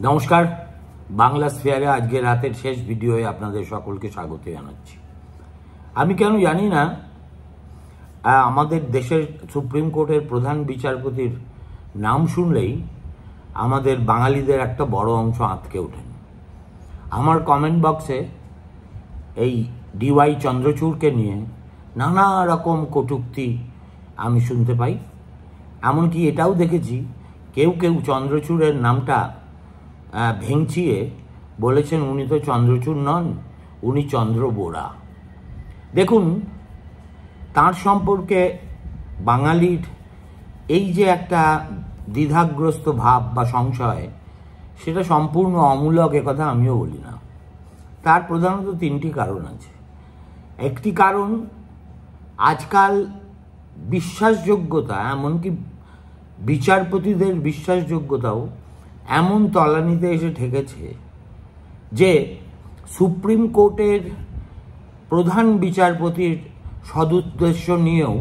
নমস্কার, বাংলা স্ফিয়ারে আজকে রাতের শেষ ভিডিওয়ে আপনাদের সকলকে স্বাগত জানাচ্ছি। আমি কেন জানি না, আমাদের দেশের সুপ্রিম কোর্টের প্রধান বিচারপতির নাম শুনলেই আমাদের বাঙালিদের একটা বড় অংশ আঁতকে ওঠেন। আমার কমেন্ট বক্সে এই ডিওয়াই চন্দ্রচূড়কে নিয়ে নানা রকম কটূক্তি আমি শুনতে পাই। এমনকি এটাও দেখেছি কেউ কেউ চন্দ্রচূড়ের নামটা ভেঙচিয়ে বলেছেন উনি তো চন্দ্রচূড় নন, উনি চন্দ্র বোরা। দেখুন, তার সম্পর্কে বাঙালির এই যে একটা দ্বিধাগ্রস্ত ভাব বা সংশয়, সেটা সম্পূর্ণ অমূলক, একথা আমিও বলি না। তার প্রধানত তিনটি কারণ আছে। একটি কারণ, আজকাল বিশ্বাসযোগ্যতা, এমনকি বিচারপতিদের বিশ্বাসযোগ্যতাও এমন তলানিতে এসে ঠেকেছে যে সুপ্রিম কোর্টের প্রধান বিচারপতির সদুদ্দেশ্য নিয়েও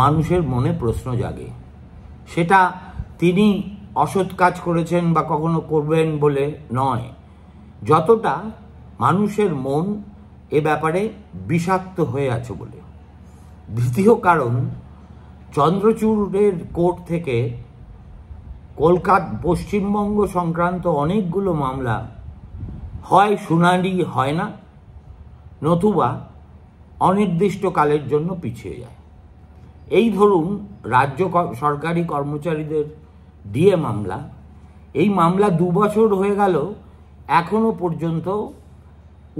মানুষের মনে প্রশ্ন জাগে। সেটা তিনি অসৎ কাজ করেছেন বা কখনো করবেন বলে নয়, যতটা মানুষের মন এ ব্যাপারে বিষাক্ত হয়ে আছে বলে। দ্বিতীয় কারণ, চন্দ্রচূড়ের কোর্ট থেকে কলকাতা পশ্চিমবঙ্গ সংক্রান্ত অনেকগুলো মামলা হয় শুনানি হয় না, নতুবা অনির্দিষ্টকালের জন্য পিছিয়ে যায়। এই ধরুন, রাজ্য সরকারি কর্মচারীদের ডিএ মামলা, এই মামলা 2 বছর হয়ে গেল, এখনো পর্যন্ত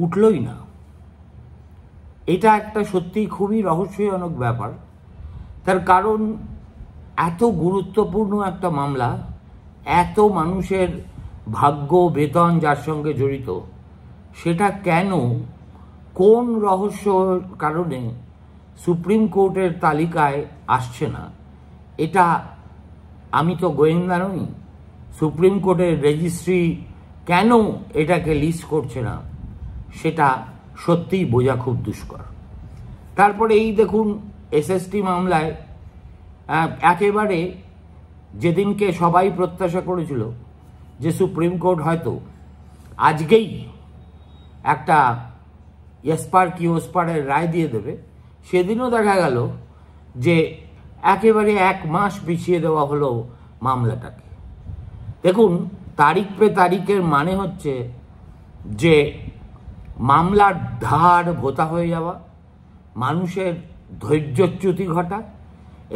উঠলই না। এটা একটা সত্যি খুবই রহস্যজনক ব্যাপার। তার কারণ, এত গুরুত্বপূর্ণ একটা মামলা, এত মানুষের ভাগ্য বেতন যার সঙ্গে জড়িত, সেটা কেন, কোন রহস্যর কারণে সুপ্রিম কোর্টের তালিকায় আসছে না, এটা আমি তো গোয়েন্দা নই। সুপ্রিম কোর্টের রেজিস্ট্রি কেন এটাকে লিস্ট করছে না, সেটা সত্যিই বোঝা খুব দুষ্কর। তারপরে এই দেখুন, এসএসটি মামলায় একেবারে যেদিনকে সবাই প্রত্যাশা করেছিল যে সুপ্রিম কোর্ট হয়তো আজকেই একটা এসপার কি ওসপারের রায় দিয়ে দেবে, সেদিনও দেখা গেল যে একেবারে 1 মাস পিছিয়ে দেওয়া হলো মামলাটাকে। দেখুন, তারিখ পে তারিখের মানে হচ্ছে যে মামলার ধার ভোতা হয়ে যাওয়া, মানুষের ধৈর্যচ্যুতি ঘটা,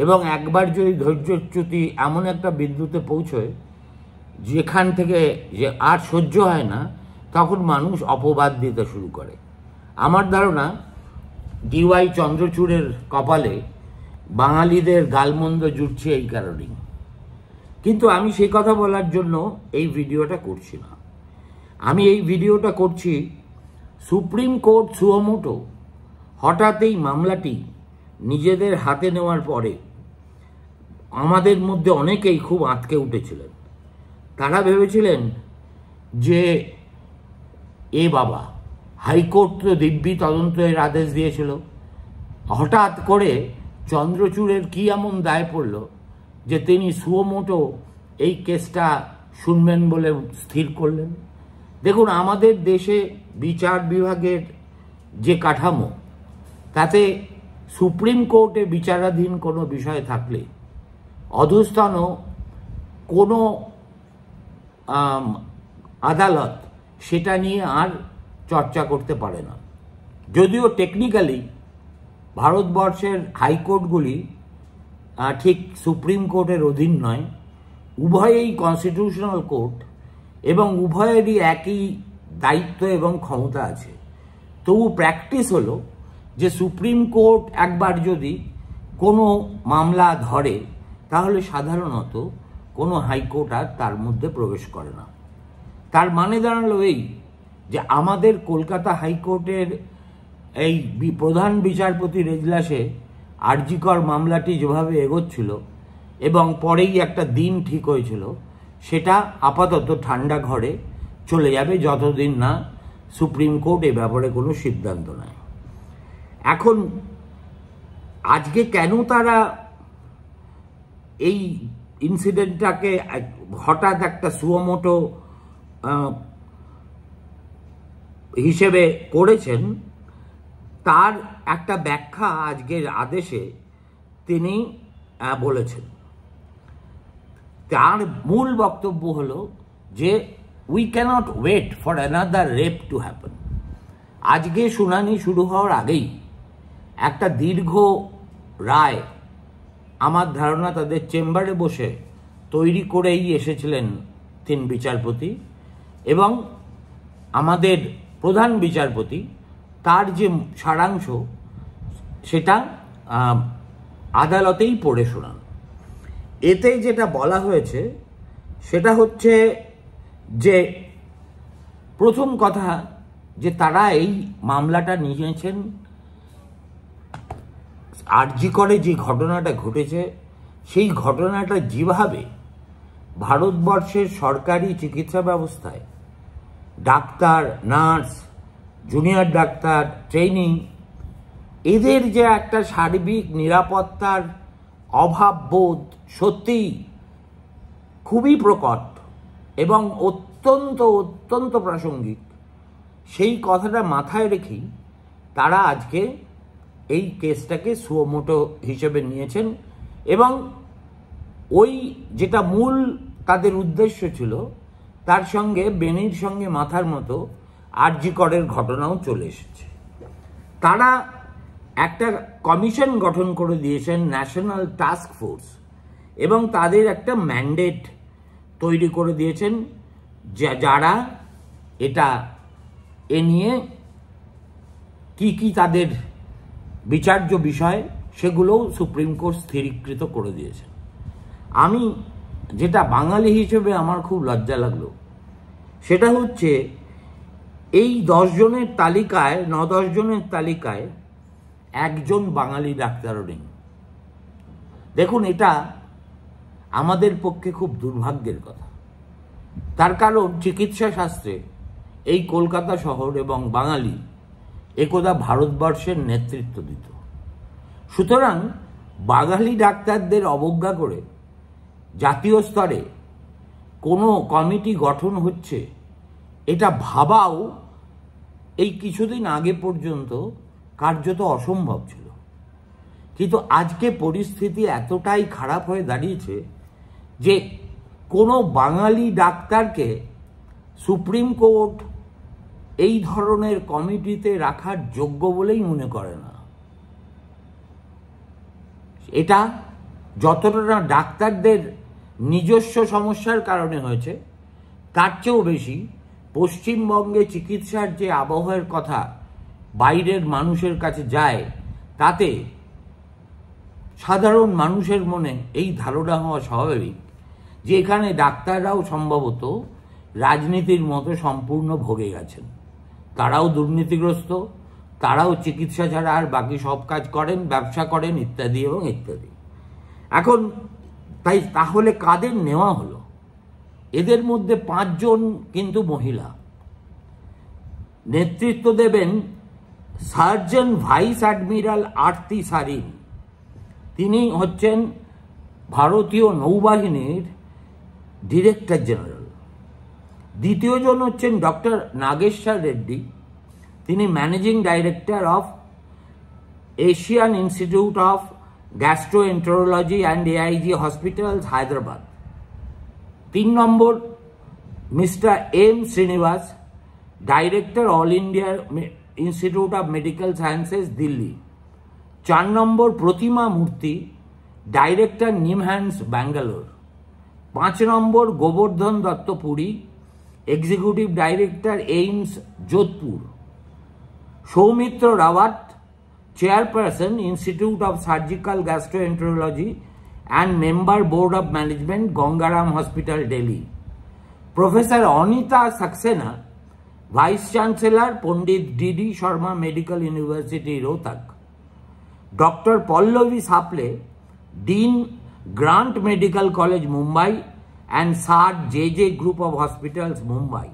এবং একবার যদি ধৈর্যচ্যুতি এমন একটা বিন্দুতে পৌঁছয় যেখান থেকে যে আর সহ্য হয় না, তখন মানুষ অপবাদ দিতে শুরু করে। আমার ধারণা ডিওয়াই চন্দ্রচূড়ের কপালে বাঙালিদের গালমন্দ জুটছে এই কারণেই। কিন্তু আমি সেই কথা বলার জন্য এই ভিডিওটা করছি না। আমি এই ভিডিওটা করছি সুপ্রিম কোর্ট সুমোটো হঠাৎ এই মামলাটি নিজেদের হাতে নেওয়ার পরে আমাদের মধ্যে অনেকেই খুব আঁতকে উঠেছিলেন। তারা ভেবেছিলেন যে এ বাবা, হাইকোর্ট তো দিব্যি তদন্তের আদেশ দিয়েছিল, হঠাৎ করে চন্দ্রচূড়ের কি এমন দায় পড়ল যে তিনি সুমোটো এই কেসটা শুনবেন বলে স্থির করলেন। দেখুন, আমাদের দেশে বিচার বিভাগের যে কাঠামো, তাতে সুপ্রিম কোর্টে বিচারাধীন কোনো বিষয় থাকলে অধস্তন কোনো আদালত সেটা নিয়ে আর চর্চা করতে পারে না। যদিও টেকনিক্যালি ভারতবর্ষের হাইকোর্টগুলি ঠিক সুপ্রিম কোর্টের অধীন নয়, উভয়েই কনস্টিটিউশনাল কোর্ট এবং উভয়েরই একই দায়িত্ব এবং ক্ষমতা আছে। তবু প্র্যাকটিস হলো যে সুপ্রিম কোর্ট একবার যদি কোনো মামলা ধরে, তাহলে সাধারণত কোনো হাইকোর্ট আর তার মধ্যে প্রবেশ করে না। তার মানে দাঁড়ালো এই যে আমাদের কলকাতা হাইকোর্টের এই প্রধান বিচারপতির এজলাসে আরজিকর মামলাটি যেভাবে এগোচ্ছিল এবং পরেই একটা দিন ঠিক হয়েছিল, সেটা আপাতত ঠান্ডা ঘরে চলে যাবে যতদিন না সুপ্রিম কোর্ট এ ব্যাপারে কোনো সিদ্ধান্ত নেয়। এখন আজকে কেন তারা এই ইনসিডেন্টটাকে হঠাৎ একটা সুমোটো হিসেবে করেছেন, তার একটা ব্যাখ্যা আজকের আদেশে তিনি বলেছেন। তার মূল বক্তব্য হলো যে we cannot wait for another rape to happen. আজকে শুনানি শুরু হওয়ার আগেই একটা দীর্ঘ রায় আমার ধারণা তাদের চেম্বারে বসে তৈরি করেই এসেছিলেন 3 বিচারপতি, এবং আমাদের প্রধান বিচারপতি তার যে সারাংশ সেটা আদালতেই পড়ে শোনান। এতে যেটা বলা হয়েছে সেটা হচ্ছে যে প্রথম কথা যে তারা এই মামলাটা নিয়েছেন আরজি করে যে ঘটনাটা ঘটেছে সেই ঘটনাটা যেভাবে ভারতবর্ষের সরকারি চিকিৎসা ব্যবস্থায় doctor, nurse, junior doctor, training, এদের যে একটা সার্বিক নিরাপত্তার অভাব বোধ সত্যিই খুবই প্রকট এবং অত্যন্ত অত্যন্ত প্রাসঙ্গিক, সেই কথাটা মাথায় রেখেই তারা আজকে এই কেসটাকে সুমোটো হিসেবে নিয়েছেন। এবং ওই যেটা মূল তাদের উদ্দেশ্য ছিল তার সঙ্গে বেনির সঙ্গে মাথার মতো আরজি করের ঘটনাও চলে এসেছে। তারা একটা কমিশন গঠন করে দিয়েছেন, ন্যাশনাল টাস্ক ফোর্স, এবং তাদের একটা ম্যান্ডেট তৈরি করে দিয়েছেন যারা এটা এ নিয়ে কি কি তাদের বিচার্য বিষয় সেগুলোও সুপ্রিম কোর্ট স্থিরীকৃত করে দিয়েছেন। আমি যেটা বাঙালি হিসেবে আমার খুব লজ্জা লাগলো সেটা হচ্ছে এই 10 জনের তালিকায় 9-10 জনের তালিকায় একজন বাঙালি ডাক্তারও নেই। দেখুন, এটা আমাদের পক্ষে খুব দুর্ভাগ্যের কথা। তার কারণ চিকিৎসা শাস্ত্রে এই কলকাতা শহর এবং বাঙালি একদা ভারতবর্ষের নেতৃত্ব দিত। সুতরাং বাঙালি ডাক্তারদের অবজ্ঞা করে জাতীয় স্তরে কোনো কমিটি গঠন হচ্ছে এটা ভাবাও এই কিছুদিন আগে পর্যন্ত কার্যত অসম্ভব ছিল। কিন্তু আজকে পরিস্থিতি এতটাই খারাপ হয়ে দাঁড়িয়েছে যে কোনো বাঙালি ডাক্তারকে সুপ্রিম কোর্ট এই ধরনের কমিটিতে রাখার যোগ্য বলেই মনে করে না। এটা যতটা না ডাক্তারদের নিজস্ব সমস্যার কারণে হয়েছে, তার চেয়েও বেশি পশ্চিমবঙ্গে চিকিৎসার যে আবহাওয়ার কথা বাইরের মানুষের কাছে যায়, তাতে সাধারণ মানুষের মনে এই ধারণা হওয়া স্বাভাবিক যে এখানে ডাক্তাররাও সম্ভবত রাজনীতির মতো সম্পূর্ণ ভোগে গেছেন। তারাও দুর্নীতিগ্রস্ত, তারাও চিকিৎসা ছাড়া আর বাকি সব কাজ করেন, ব্যবসা করেন, ইত্যাদি এবং ইত্যাদি। এখন তাহলে কাদের নেওয়া হলো? এদের মধ্যে 5 জন কিন্তু মহিলা। নেতৃত্ব দেবেন সার্জন ভাইস অ্যাডমিরাল আরতি সারিন, তিনি হচ্ছেন ভারতীয় নৌবাহিনীর ডিরেক্টর জেনারেল। দ্বিতীয় জন হচ্ছেন ডক্টর নাগেশ্বর রেড্ডি, তিনি managing director of Asian institute of gastroenterology and AIG hospitals, Hyderabad. 3 নম্বর mister M Srinivas, director all India institute of medical sciences, Delhi. 4 নম্বর প্রতিমা মূর্তি, ডাইরেক্টর নিমহ্যান্স, ব্যাঙ্গালোর। 5 নম্বর Gobardhan Dutta Puri, executive director AIIMS, Jodhpur. Saumitra Rawat, chairperson institute of surgical gastroenterology and member board of management, Ganga Ram hospital, Delhi. Professor Anita Saxena, vice chancellor Pandit DD Sharma medical university, Rohtak. Doctor Pallavi Saple, dean, Grant medical college, Mumbai and SAR JJ group of hospitals, Mumbai.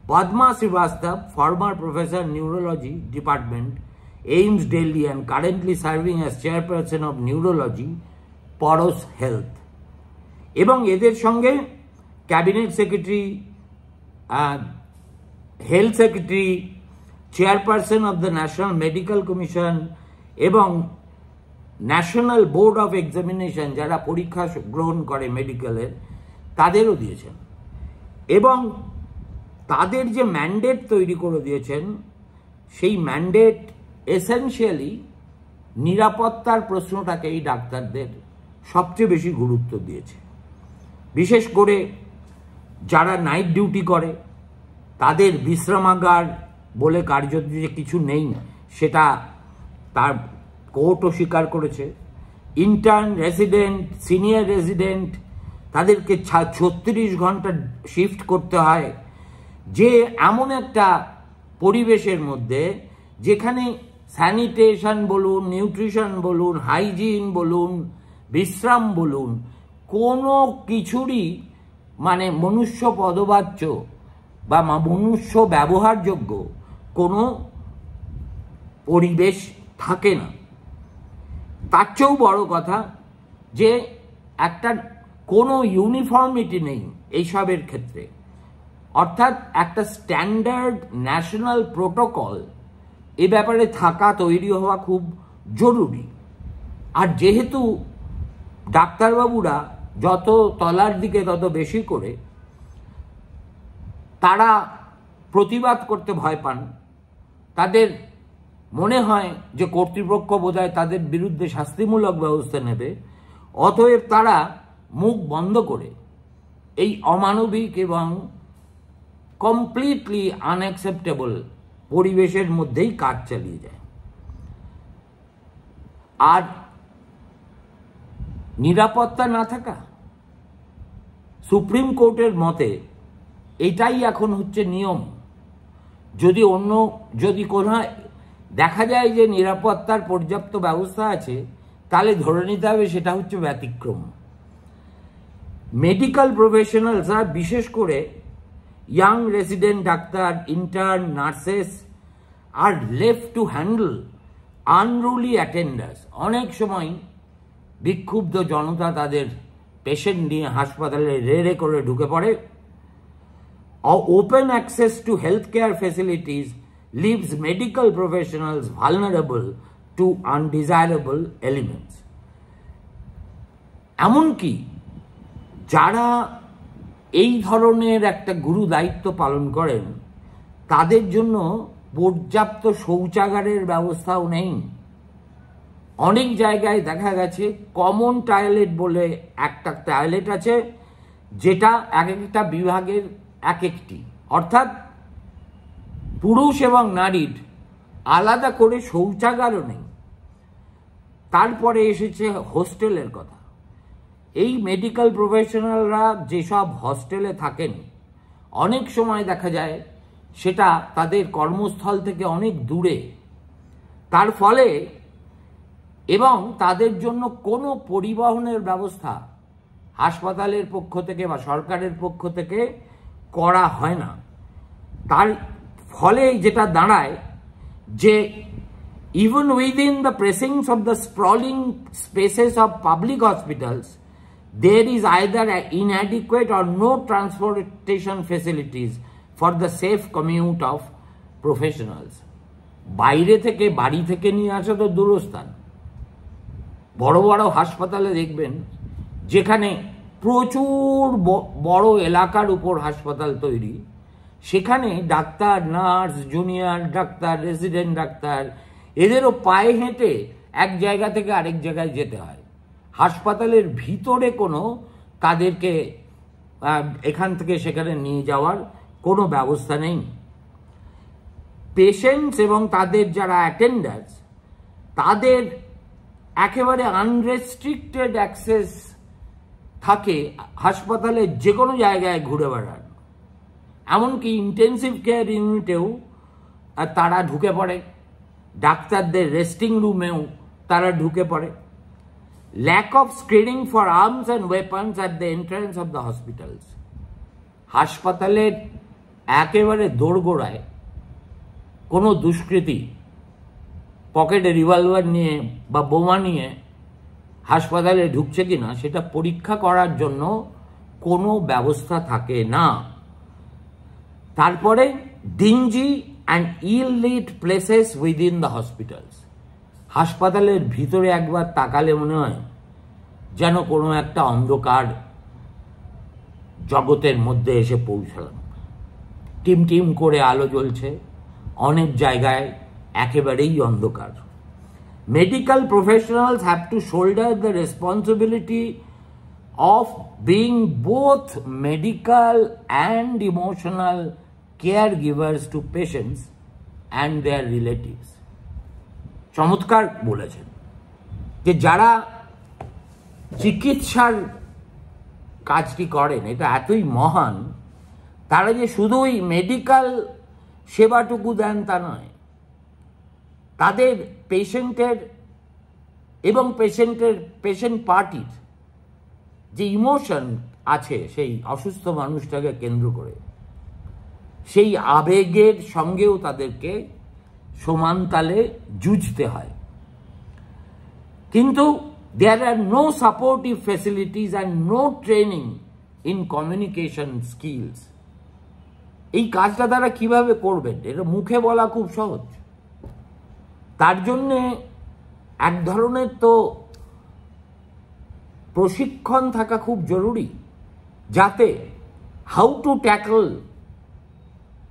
Padma Srivastava, former professor neurology department, AIIMS, Delhi, and currently serving as chairperson of neurology, Paros Health. এবং এদের সঙ্গে cabinet secretary health secretary, chairperson of the national medical commission এবং national board of examination, যারা পরীক্ষা গ্রহণ করে মেডিকেলের, তাদেরও দিয়েছেন। এবং তাদের যে ম্যান্ডেট তৈরি করে দিয়েছেন, সেই ম্যান্ডেট এসেনশিয়ালি নিরাপত্তার প্রশ্নটাকে এই ডাক্তারদের সবচেয়ে বেশি গুরুত্ব দিয়েছে। বিশেষ করে যারা নাইট ডিউটি করে তাদের বিশ্রামাগার বলে কার্যত যে কিছু নেই, সেটা তার কোর্টও স্বীকার করেছে। ইন্টার্ন, রেসিডেন্ট, সিনিয়র রেসিডেন্ট, তাদেরকে 36 ঘন্টা শিফট করতে হয়, যে এমন একটা পরিবেশের মধ্যে যেখানে স্যানিটেশন বলুন, নিউট্রিশন বলুন, হাইজিন বলুন, বিশ্রাম বলুন, কোনো কিছুরই মানে মনুষ্য পদবাচ্য বা মনুষ্য ব্যবহারযোগ্য কোনো পরিবেশ থাকে না। তার চেয়েও বড় কথা যে একটা কোনো ইউনিফর্মিটি নেই এইসবের ক্ষেত্রে, অর্থাৎ একটা স্ট্যান্ডার্ড ন্যাশনাল প্রোটোকল এ ব্যাপারে থাকা, তৈরি হওয়া খুব জরুরি। আর যেহেতু ডাক্তারবাবুরা যত তলার দিকে তত বেশি করে তারা প্রতিবাদ করতে ভয় পান, তাদের মনে হয় যে কর্তৃপক্ষ বোধহয় তাদের বিরুদ্ধে শাস্তিমূলক ব্যবস্থা নেবে, অতএব তারা মুখ বন্ধ করে এই অমানবিক এবং কমপ্লিটলি আনঅ্যাকসেপ্টেবল পরিবেশের মধ্যেই কাজ চালিয়ে যায়। আর নিরাপত্তা না থাকা, সুপ্রিম কোর্টের মতে এটাই এখন হচ্ছে নিয়ম। যদি কোনো দেখা যায় যে নিরাপত্তার পর্যাপ্ত ব্যবস্থা আছে, তাহলে ধরে নিতে হবে সেটা হচ্ছে ব্যতিক্রম। মেডিকেল প্রফেশনালসরা, বিশেষ করে young resident doctor, intern, nurses are left to handle unruly attenders. অনেক সময় বিক্ষুব্ধ জনতা তাদের পেশেন্ট নিয়ে হাসপাতালে রে করে ঢুকে পড়ে। Open access to health care facilities leaves medical professionals vulnerable to undesirable elements. এমনকি যারা এই ধরনের একটা গুরু দায়িত্ব পালন করেন, তাদের জন্য পর্যাপ্ত শৌচাগারের ব্যবস্থাও নেই। অনেক জায়গায় দেখা গেছে কমন টয়লেট বলে একটা টয়লেট আছে, যেটা এক একটা বিভাগের এক একটি, অর্থাৎ পুরুষ এবং নারীর আলাদা করে শৌচাগারও নেই। তারপরে এসেছে হোস্টেলের কথা। এই মেডিকেল প্রফেশনালরা যেসব হস্টেলে থাকেন, অনেক সময় দেখা যায় সেটা তাদের কর্মস্থল থেকে অনেক দূরে। তার ফলে এবং তাদের জন্য কোনো পরিবহনের ব্যবস্থা হাসপাতালের পক্ষ থেকে বা সরকারের পক্ষ থেকে করা হয় না। তার ফলে যেটা দাঁড়ায় যে even within the precincts of the sprawling spaces of public hospitals, there is either inadequate or no transportation facilities for the safe commute of professionals. বাইরে থেকে, বাড়ি থেকে নিয়ে আসা তো দূরস্থান। বড় বড় হাসপাতালে দেখবেন যেখানে প্রচুর বড় এলাকার উপর হাসপাতাল তৈরি, সেখানে doctor, nurse, junior doctor, resident doctor এদেরও পায়ে হেঁটে এক জায়গা থেকে আরেক জায়গায় যেতে হয়। হাসপাতালের ভিতরে কোনো তাদেরকে এখান থেকে সেখানে নিয়ে যাওয়ার কোনো ব্যবস্থা নেই। পেশেন্টস এবং তাদের যারা অ্যাটেন্ডার্স, তাদের একেবারে আনরেস্ট্রিক্টেড অ্যাক্সেস থাকে হাসপাতালের যে কোনো জায়গায় ঘুরে বেড়ান। এমনকি ইন্টেন্সিভ কেয়ার ইউনিটেও তারা ঢুকে পড়ে, ডাক্তারদের রেস্টিং রুমেও তারা ঢুকে পড়ে। Lack of screening for arms and weapons at the entrance of the hospitals. হাসপাতালের একেবারে দোরগোড়ায় কোনো দুষ্কৃতী পকেটে রিভলভার নিয়ে বা বোমা নিয়ে হাসপাতালে ঢুকছে কিনা সেটা পরীক্ষা করার জন্য কোনো ব্যবস্থা থাকে না। তারপরে dingy and ill-lit places within the hospitals. হাসপাতালের ভিতরে একবার তাকালে মনে হয় যেন কোনো একটা অন্ধকার জগতের মধ্যে এসে পৌঁছালাম। টিম টিম করে আলো জ্বলছে, অনেক জায়গায় একেবারেই অন্ধকার। Medical professionals have to shoulder the responsibility of being both medical and emotional caregivers to patients and their relatives. চমৎকার বলেছেন যে যারা চিকিৎসার কাজটি করেন এটা এতই মহান, তারা যে শুধুই মেডিকেল সেবাটুকু দেন তা নয়, তাদের পেশেন্টের এবং পেশেন্ট পার্টির যে ইমোশন আছে সেই অসুস্থ মানুষটাকে কেন্দ্র করে সেই আবেগের সঙ্গেও তাদেরকে সমান তালে যুঝতে হয়। কিন্তু there are no supportive facilities and no training in communication skills. এই কাজটা তারা কিভাবে করবেন? এটা মুখে বলা খুব সহজ, তার জন্যে এক ধরনের তো প্রশিক্ষণ থাকা খুব জরুরি, যাতে how to tackle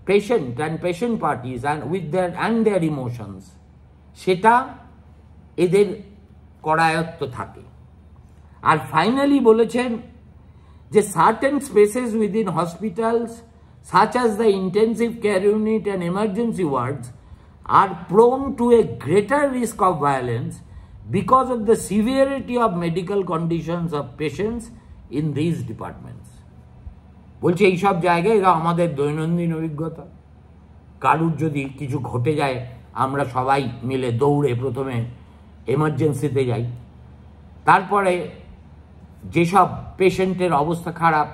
patient and patient parties and with their emotions সেটা এদের করায়ত্ত থাকে। আর ফাইনালি বলেছেন যে certain spaces within hospitals such as the intensive care unit and emergency wards are prone to a greater risk of violence because of the severity of medical conditions of patients in these departments. বলছে এইসব জায়গায় এরা আমাদের দৈনন্দিন অভিজ্ঞতা। কারুর যদি কিছু ঘটে যায় আমরা সবাই মিলে দৌড়ে প্রথমে এমার্জেন্সিতে যাই, তারপরে যেসব পেশেন্টের অবস্থা খারাপ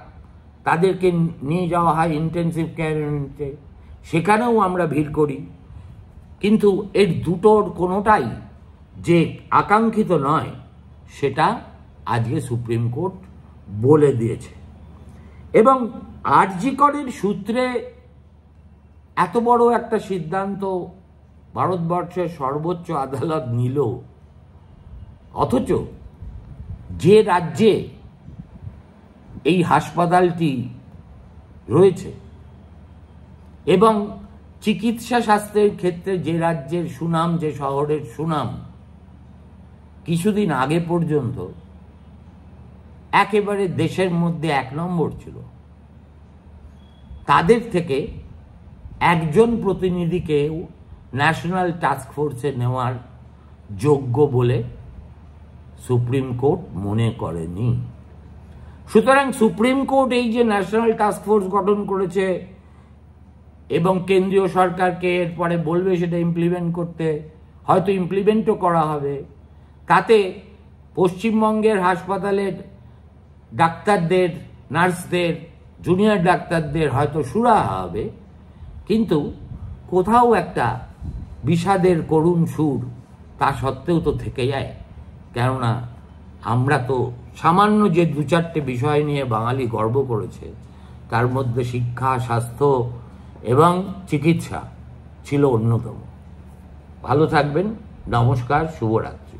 তাদেরকে নিয়ে যাওয়া হয় ইন্টেন্সিভ কেয়ার ইউনিটে, সেখানেও আমরা ভিড় করি। কিন্তু এর দুটোর কোনোটাই যে আকাঙ্ক্ষিত নয় সেটা আজকে সুপ্রিম কোর্ট বলে দিয়েছে। এবং আরজি করের সূত্রে এত বড় একটা সিদ্ধান্ত ভারতবর্ষের সর্বোচ্চ আদালত নিল, অথচ যে রাজ্যে এই হাসপাতালটি রয়েছে এবং চিকিৎসা শাস্ত্রের ক্ষেত্রে যে রাজ্যের সুনাম, যে শহরের সুনাম কিছুদিন আগে পর্যন্ত একেবারে দেশের মধ্যে 1 নম্বর ছিল, তাদের থেকে একজন প্রতিনিধিকেও ন্যাশনাল টাস্ক ফোর্সে নেওয়ার যোগ্য বলে সুপ্রিম কোর্ট মনে করেনি। সুতরাং সুপ্রিম কোর্ট এই যে ন্যাশনাল টাস্ক ফোর্স গঠন করেছে এবং কেন্দ্রীয় সরকারকে এরপরে বলবে সেটা ইমপ্লিমেন্ট করতে, হয়তো ইমপ্লিমেন্টও করা হবে, তাতে পশ্চিমবঙ্গের হাসপাতালের ডাক্তারদের, নার্সদের, জুনিয়র ডাক্তারদের হয়তো সুরাহা হবে, কিন্তু কোথাও একটা বিষাদের করুণ সুর তা সত্ত্বেও তো থেকে যায়। কেননা আমরা তো সামান্য যে 2-4টে বিষয় নিয়ে বাঙালি গর্ব করেছে তার মধ্যে শিক্ষা, স্বাস্থ্য এবং চিকিৎসা ছিল অন্যতম। ভালো থাকবেন, নমস্কার, শুভরাত্রি।